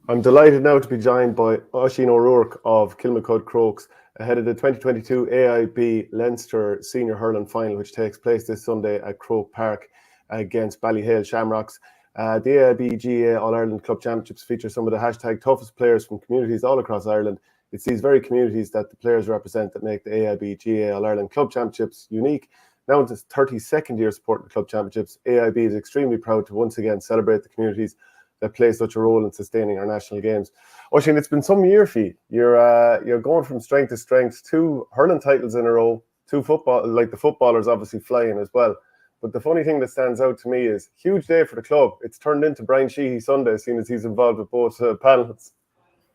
I'm delighted now to be joined by Oisin O'Rorke of Kilmacud Crokes ahead of the 2022 AIB Leinster Senior Hurling Final, which takes place this Sunday at Croke Park against Ballyhale Shamrocks. The AIB GA All-Ireland Club Championships feature some of the hashtag toughest players from communities all across Ireland. It's these very communities that the players represent that make the AIB GA All-Ireland Club Championships unique. Now in its 32nd year supporting the Club Championships, AIB is extremely proud to once again celebrate the communities that play such a role in sustaining our national games. Oisin, it's been some year for you. You're going from strength to strength, 2 hurling titles in a row, 2 football, like the footballers obviously flying as well. But the funny thing that stands out to me is huge day for the club. It's turned into Brian Sheehy Sunday, seeing as he's involved with both panels.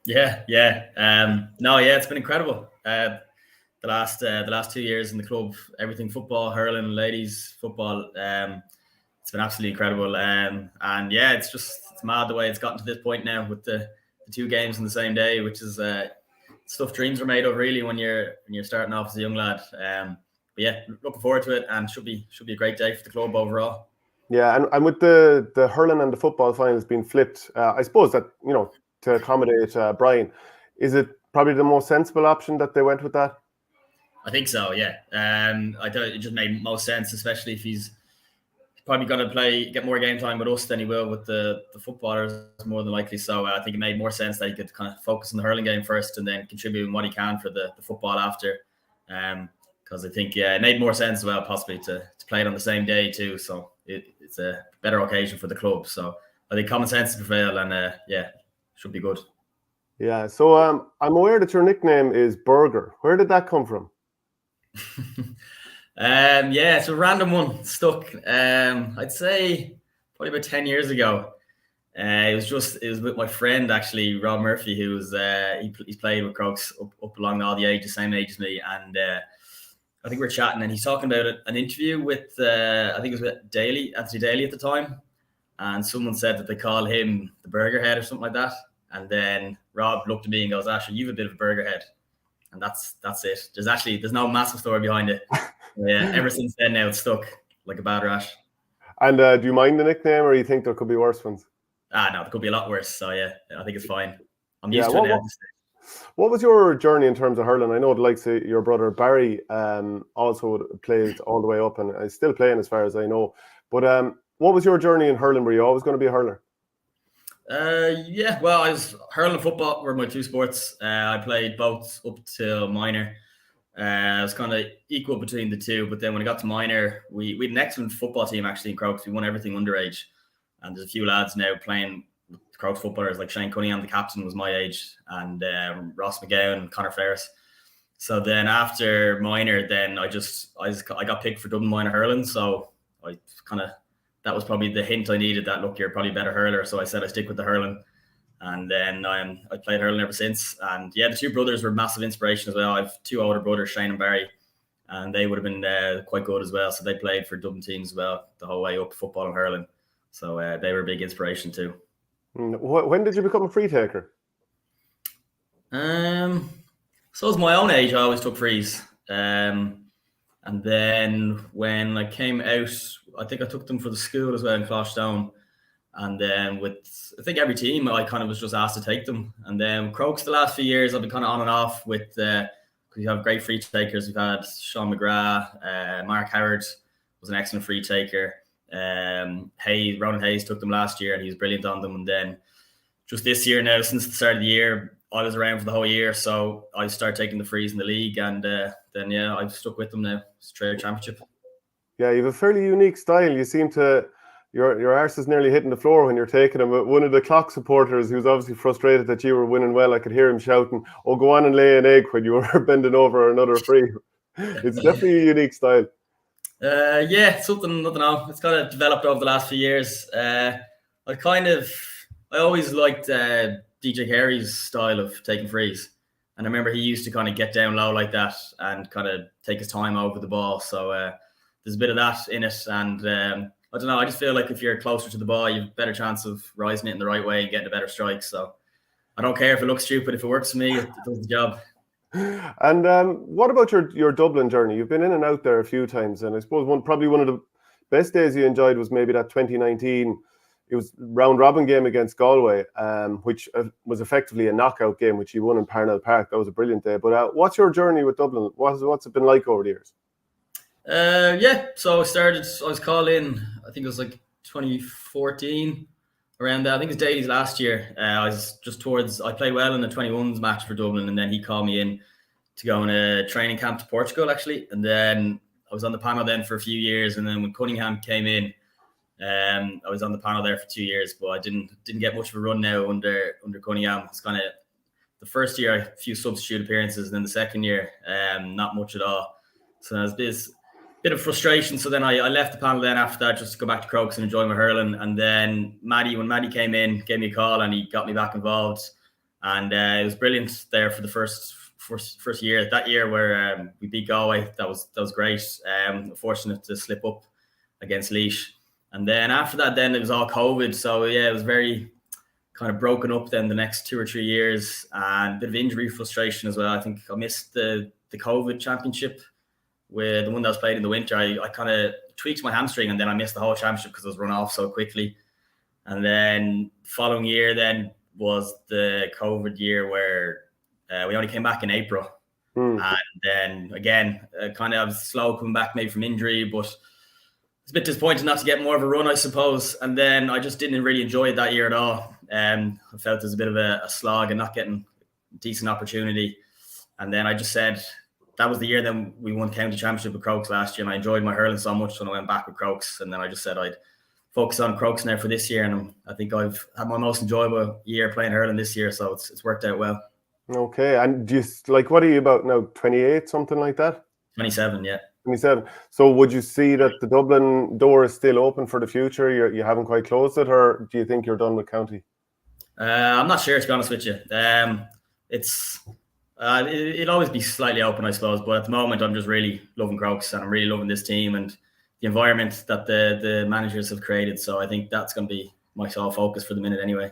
Yeah. It's been incredible. The last 2 years in the club, everything football, hurling, ladies football. It's been absolutely incredible. It's mad the way it's gotten to this point now with the 2 games in the same day, which is stuff dreams are made of really when you're starting off as a young lad. Looking forward to it, and should be a great day for the club overall. Yeah, and with the hurling and the football finals being flipped, I suppose that, to accommodate Brian, is it probably the most sensible option that they went with that? I think so, yeah. I thought it just made most sense, especially if he's probably going to get more game time with us than he will with the footballers, more than likely. So I think it made more sense that he could kind of focus on the hurling game first and then contribute what he can for the football after. Because I think, it made more sense as well, possibly to play it on the same day too. So it's a better occasion for the club. So I think common sense prevail, and should be good. Yeah. So I'm aware that your nickname is Burger. Where did that come from? It's a random one stuck. I'd say probably about 10 years ago. It was with my friend actually, Rob Murphy, who was he's played with Crokes up along all the ages, same age as me, and I think we're chatting, and he's talking about an interview with I think it was with Anthony Daly at the time, and someone said that they call him the Burger Head or something like that, and then Rob looked at me and goes, "Asher, you've a bit of a burger head," and that's it. There's no massive story behind it. Yeah, ever since then now it's stuck like a bad rash. And do you mind the nickname, or you think there could be worse ones? No, there could be a lot worse. So yeah, I think it's fine. I'm used to it now. What was your journey in terms of hurling? I know the likes of your brother Barry also played all the way up and is still playing as far as I know. But what was your journey in hurling? Were you always going to be a hurler? Well, I was hurling and football were my 2 sports. I played both up till minor. I was kind of equal between the 2, but then when I got to minor, we had an excellent football team actually in Crokes. We won everything underage, and there's a few lads now playing with Crokes footballers like Shane Cunningham, the captain, was my age, and Ross McGowan and Conor Ferris. So then after minor, then I got picked for Dublin minor hurling. So that was probably the hint I needed, that look, you're probably a better hurler. So I said I stick with the hurling. And then I played hurling ever since. And yeah, the 2 brothers were massive inspiration as well. I have 2 older brothers, Shane and Barry, and they would have been quite good as well. So they played for Dublin teams as well the whole way up, football and hurling. So they were a big inspiration too. When did you become a free taker? So as my own age, I always took frees. And then when I came out, I think I took them for the school as well in Closhdown. And then with, I think every team, I kind of was just asked to take them. And then Crokes the last few years, I've been kind of on and off with, because we have great free takers. We've had Sean McGrath, Mark Howard was an excellent free taker. Ronan Hayes took them last year and he was brilliant on them. And then just this year now, since the start of the year, I was around for the whole year. So I started taking the frees in the league, and then I've stuck with them now. It's a championship. Yeah, you have a fairly unique style. You seem to... Your arse is nearly hitting the floor when you're taking them. One of the Clock supporters, who's obviously frustrated that you were winning well, I could hear him shouting, "Oh, go on and lay an egg," when you were bending over another free. It's definitely a unique style. Something, I don't know. It's kind of developed over the last few years. I always liked DJ Carey's style of taking frees. And I remember he used to kind of get down low like that and kind of take his time over the ball. So there's a bit of that in it. And I don't know, I just feel like if you're closer to the ball, you have a better chance of rising it in the right way and getting a better strike. So I don't care if it looks stupid. If it works for me, it does the job. And what about your Dublin journey? You've been in and out there a few times, and I suppose probably one of the best days you enjoyed was maybe that 2019 it was round robin game against Galway, which was effectively a knockout game, which you won in Parnell Park. That was a brilliant day. But what's your journey with Dublin? What's it been like over the years? So I was called in, I think it was like 2014, around that. I think it was Daly's last year. I played well in the 21s match for Dublin, and then he called me in to go on a training camp to Portugal, actually. And then I was on the panel then for a few years, and then when Cunningham came in, I was on the panel there for 2 years, but I didn't get much of a run now under Cunningham. It's kind of the first year, a few substitute appearances, and then the second year, not much at all. So there's this bit of frustration. So then I left the panel then after that, just to go back to Crokes and enjoy my hurling. And then when Maddie came in, gave me a call and he got me back involved. And it was brilliant there for the first year. That year where we beat Galway, that was great. Fortunate to slip up against Laois. And then after that, then it was all COVID. So yeah, it was very kind of broken up then the next 2 or 3 years, and a bit of injury frustration as well. I think I missed the COVID championship with the one that was played in the winter. I kind of tweaked my hamstring, and then I missed the whole championship because I was run off so quickly. And then the following year then was the COVID year where we only came back in April. And then again, kind of slow coming back maybe from injury, but it's a bit disappointing not to get more of a run, I suppose. And then I just didn't really enjoy it that year at all. I felt it was a bit of a slog and not getting a decent opportunity. And then I just said, that was the year then we won county championship with Crokes last year, and I enjoyed my hurling so much when I went back with Crokes. And then I just said I'd focus on Crokes now for this year, and I think I've had my most enjoyable year playing hurling this year, so it's worked out well. Okay, and just what are you about now? 28, something like that? 27, yeah. 27. So would you see that the Dublin door is still open for the future? You haven't quite closed it, or do you think you're done with county? I'm not sure, to be honest with you. It'll always be slightly open, I suppose, but at the moment I'm just really loving Crokes, and I'm really loving this team and the environment that the managers have created. So I think that's going to be my sole focus for the minute anyway.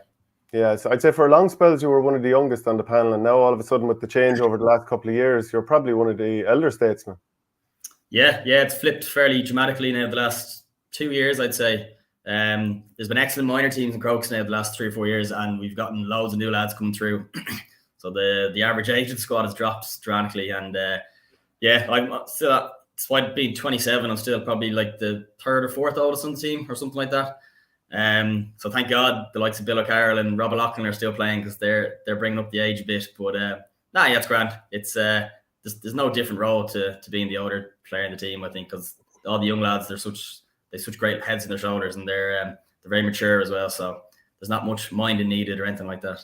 Yeah, so I'd say for a long spells you were one of the youngest on the panel, and now all of a sudden with the change over the last couple of years, you're probably one of the elder statesmen. Yeah, it's flipped fairly dramatically now the last 2 years, I'd say. There's been excellent minor teams in Crokes now the last 3 or 4 years, and we've gotten loads of new lads coming through. So the average age of the squad has dropped dramatically, and I'm still, despite being 27, I'm still probably like the 3rd or 4th oldest on the team or something like that. So thank God the likes of Bill O'Carroll and Rob O'Loughlin are still playing, because they're bringing up the age a bit. But it's grand. It's there's no different role to being the older player in the team, I think, because all the young lads, they're such great heads on their shoulders, and they're very mature as well. So there's not much minding needed or anything like that.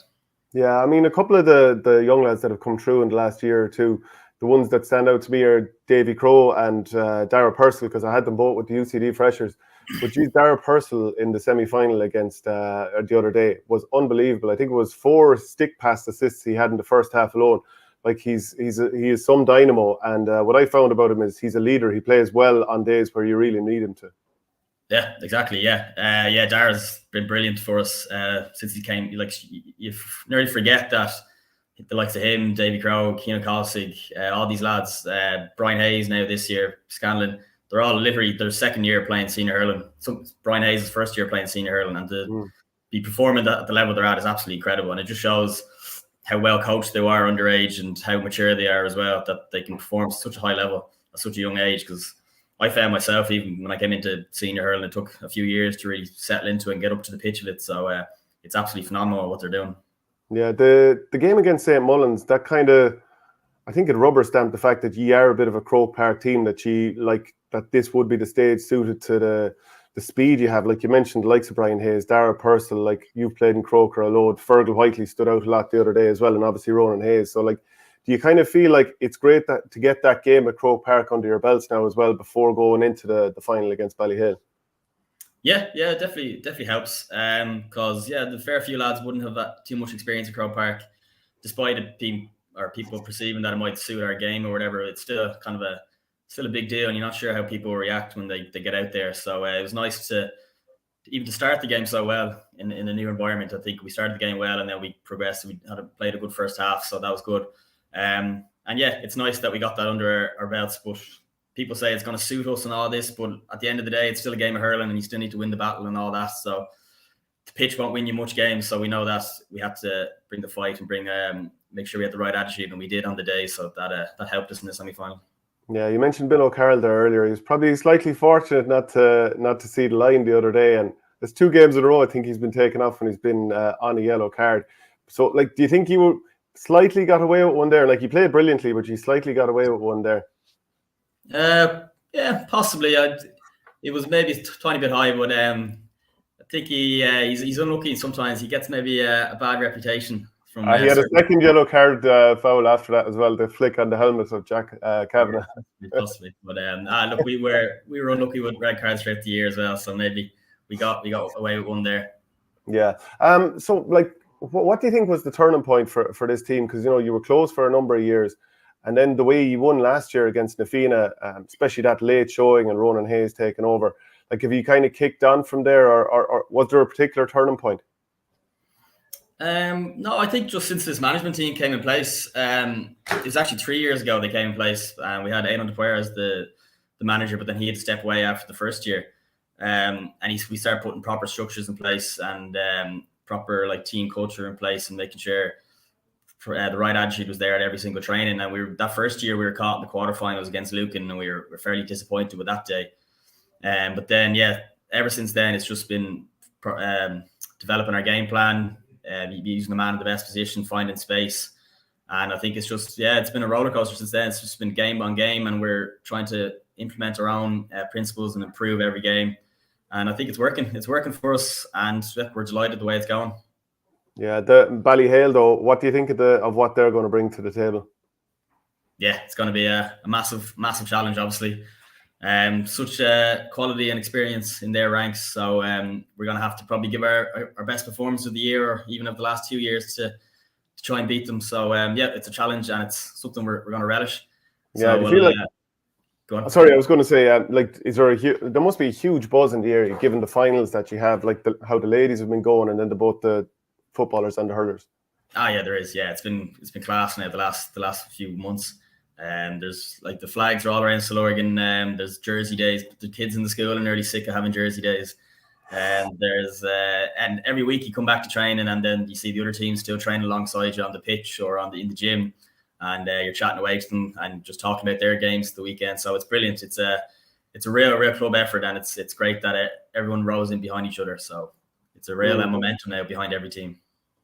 Yeah, I mean, a couple of the young lads that have come through in the last year or two, the ones that stand out to me are Davy Crowe and Dara Purcell, because I had them both with the UCD freshers. But geez, Dara Purcell in the semi-final against the other day was unbelievable. I think it was 4 stick pass assists he had in the first half alone. Like he is some dynamo, and what I found about him is he's a leader. He plays well on days where you really need him to. Yeah, exactly. Yeah, Dara's been brilliant for us since he came. Like, you nearly forget that the likes of him, Davy Crowe, Keane Colsig, all these lads, Brian Hayes now this year, Scanlon, they're all literally their second year playing senior hurling. So Brian Hayes' first year playing senior hurling, and to be performing at the level they're at is absolutely incredible. And it just shows how well coached they are underage and how mature they are as well, that they can perform at such a high level at such a young age. Because I found myself, even when I came into senior hurling, it took a few years to really settle into it and get up to the pitch of it. So it's absolutely phenomenal what they're doing. Yeah, the game against St. Mullins, that kind of, I think it rubber stamped the fact that you are a bit of a Croke Park team, that this would be the stage suited to the speed you have. Like you mentioned, the likes of Brian Hayes, Dara Purcell, like you've played in Croker a load. Fergal Whiteley stood out a lot the other day as well, and obviously Ronan Hayes. So do you kind of feel like it's great to get that game at Croke Park under your belts now as well before going into the final against Ballyhale? Yeah, definitely helps. Because the fair few lads wouldn't have that too much experience at Croke Park, despite it being, or people perceiving that it might suit our game or whatever. It's still kind of a big deal, and you're not sure how people will react when they get out there. So it was nice to start the game so well in a new environment. I think we started the game well, and then we progressed. We played a good first half, so that was good. And it's nice that we got that under our belts. But people say it's going to suit us and all this, but at the end of the day, it's still a game of hurling, and you still need to win the battle and all that. So the pitch won't win you much games, so we know that we had to bring the fight and make sure we had the right attitude, and we did on the day, so that helped us in the semi-final. Yeah, you mentioned Bill O'Carroll there earlier. He was probably slightly fortunate not to see the line the other day, and there's 2 games in a row I think he's been taken off when he's been on a yellow card. So, like, do you think he slightly got away with one there? Like, he played brilliantly, but he slightly got away with one there. Yeah, possibly. It was maybe a tiny bit high, but I think he's unlucky sometimes. He gets maybe a bad reputation. From, he had a second yellow card foul after that as well, the flick on the helmet of Jack Kavanagh. Possibly, but look, we were unlucky with red cards throughout the year as well, so maybe we got away with one there. Yeah. So, like, what do you think was the turning point for this team? Because, you know, you were close for a number of years, and then the way you won last year against Nafina, especially that late showing and Ronan Hayes taking over, like, have you kind of kicked on from there, or was there a particular turning point? No, I think just since this management team came in place, it was actually 3 years ago they came in place, and we had Aidan DePuer as the manager, but then he had to step away after the first year, and we started putting proper structures in place and proper like team culture in place, and making sure the right attitude was there at every single training. And that first year we were caught in the quarterfinals against Lucan, and we were fairly disappointed with that day. But then, ever since then it's just been developing our game plan. Using the man in the best position, finding space. And I think it's just, it's been a roller coaster since then. It's just been game on game, and we're trying to implement our own principles and improve every game. And I think it's working. It's working for us, and we're delighted the way it's going. Yeah, the Ballyhale, though, what do you think of what they're going to bring to the table? Yeah, it's going to be a massive, massive challenge, obviously. Such quality and experience in their ranks, so we're going to have to probably give our best performance of the year, or even of the last 2 years, to try and beat them. So it's a challenge, and it's something we're going to relish. Yeah, so, I feel like. Go on. Sorry, I was going to say, like, is there there must be a huge buzz in the area given the finals that you have, like how the ladies have been going, and then both the footballers and the hurlers. Yeah, there is. Yeah, it's been class now the last few months. There's like the flags are all around Stillorgan. There's jersey days. The kids in the school are nearly sick of having jersey days. And and every week you come back to training, and then you see the other teams still training alongside you on the pitch or in the gym, and you're chatting away to them and just talking about their games the weekend. So it's brilliant. It's a real club effort, and it's great that everyone rows in behind each other. So it's a real momentum now behind every team.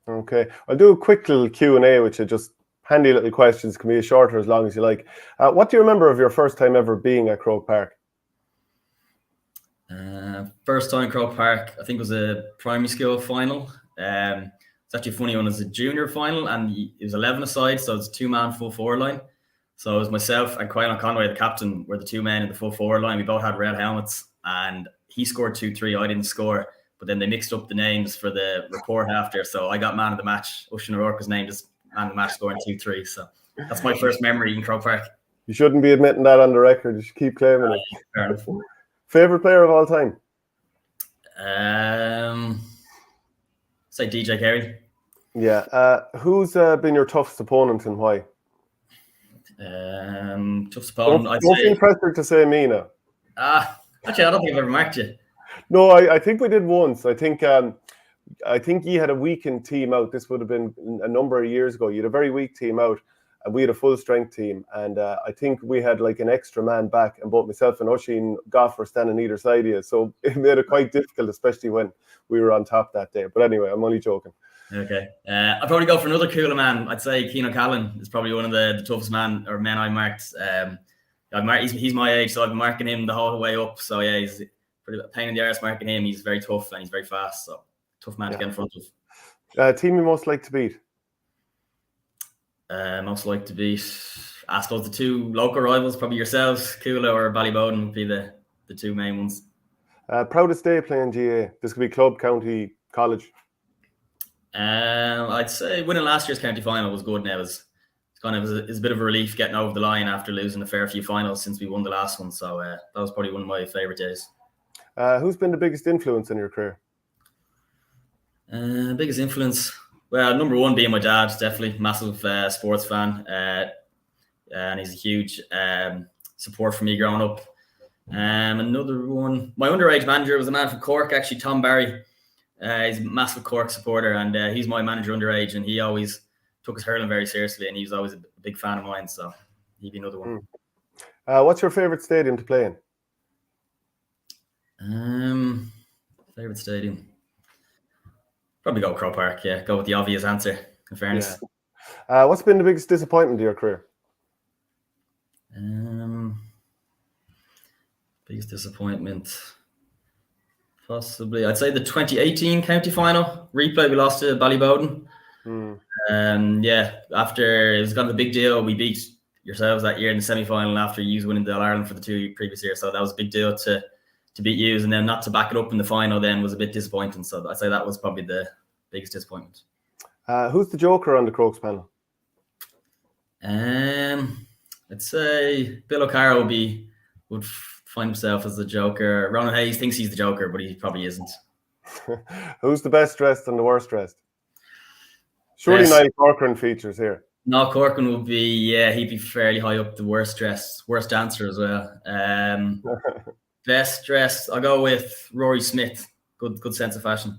Okay, I'll do a quick little Q&A, which are just handy little questions, can be as short or as long as you like. What do you remember of your first time ever being at Croke Park? First time Croke Park, I think it was a primary school final. It's actually funny, when it was a junior final, and it was 11-a-side, so it's a 2-man full forward line. So it was myself and Quaylan Conway, the captain, were the 2 men in the full forward line. We both had red helmets, and he scored 2-3. I didn't score, but then they mixed up the names for the report after. So I got man of the match. Oisin O'Rorke was named as man of the match, scoring 2-3. So that's my first memory in Croke Park. You shouldn't be admitting that on the record. You should keep claiming it. Fair enough. Favorite player of all time? Say DJ Carey. Yeah. Who's been your toughest opponent, and why? Toughest opponent. Don't feel pressured to say me now. Actually, I don't think I've ever marked you. No, I think we did once. I think you had a weakened team out. This would have been a number of years ago. You had a very weak team out, and we had a full strength team. And I think we had like an extra man back, and both myself and Oisin Goff were standing either side of you. So it made it quite difficult, especially when we were on top that day. But anyway, I'm only joking. Okay. I'd probably go for another cooler man. I'd say Keane O'Callaghan is probably one of the toughest men I marked. He's my age, so I've been marking him the whole way up. So yeah, he's pretty pain in the arse marking him. He's very tough, and he's very fast. So tough man to get in front of. Team you most like to beat? Most like to beat, I suppose the 2 local rivals, probably yourselves, Coola or Ballyboden, would be the 2 main ones. Proudest day playing GA? This could be club, county, college. I'd say winning last year's county final was good. Now it's a bit of a relief getting over the line after losing a fair few finals since we won the last one. So that was probably one of my favourite days. Who's been the biggest influence in your career? Biggest influence? Well, number one being my dad, definitely massive sports fan, and he's a huge support for me growing up. Another one, my underage manager was a man from Cork, actually, Tom Barry. He's a massive Cork supporter, and he's my manager underage, and he always took his hurling very seriously, and he was always a big fan of mine, so he'd be another one. What's your favourite stadium to play in? Favourite stadium? Probably go Croke Park, yeah. Go with the obvious answer, in fairness. Yeah. What's been the biggest disappointment of your career? Biggest disappointment? Possibly, I'd say the 2018 county final replay. We lost to Ballybowden. Yeah, after it was kind of a big deal. We beat yourselves that year in the semi-final after you winning the All-Ireland for the 2 previous years. So that was a big deal to beat you, and then not to back it up in the final then was a bit disappointing. So I'd say that was probably the biggest disappointment. Who's the joker on the Crokes panel? I'd say Bill O'Carroll would find himself as the joker. Ronan Hayes thinks he's the joker, but he probably isn't. Who's the best dressed and the worst dressed? Surely Niall Corcoran features here. No, Corcoran would be, he'd be fairly high up the worst dressed, worst dancer as well. Best dressed, I'll go with Rory Smith. Good sense of fashion.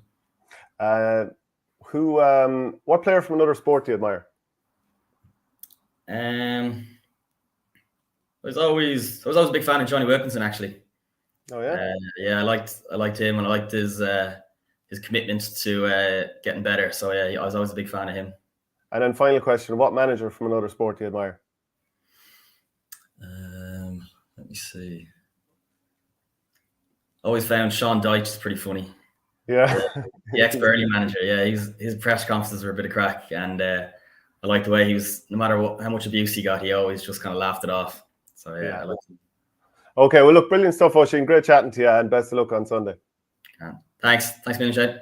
What player from another sport do you admire? I was always a big fan of Johnny Wilkinson, actually. Oh yeah. Yeah, I liked him, and I liked his commitment to getting better. So yeah, I was always a big fan of him. And then final question: what manager from another sport do you admire? Let me see. Always found Sean Dyche is pretty funny. Yeah. The ex-Burnley manager. Yeah, his press conferences were a bit of crack, and I liked the way he was. No matter how much abuse he got, he always just kind of laughed it off. So yeah. I liked him. Okay, well, look, brilliant stuff, Oisin. Great chatting to you, and best of luck on Sunday. Thanks, million, Shane.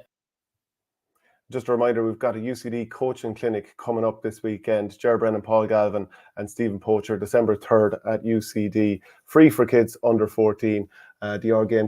Just a reminder, we've got a UCD coaching clinic coming up this weekend. Ger Brennan, Paul Galvin and Stephen Poacher, December 3rd at UCD. Free for kids under 14. The OurGame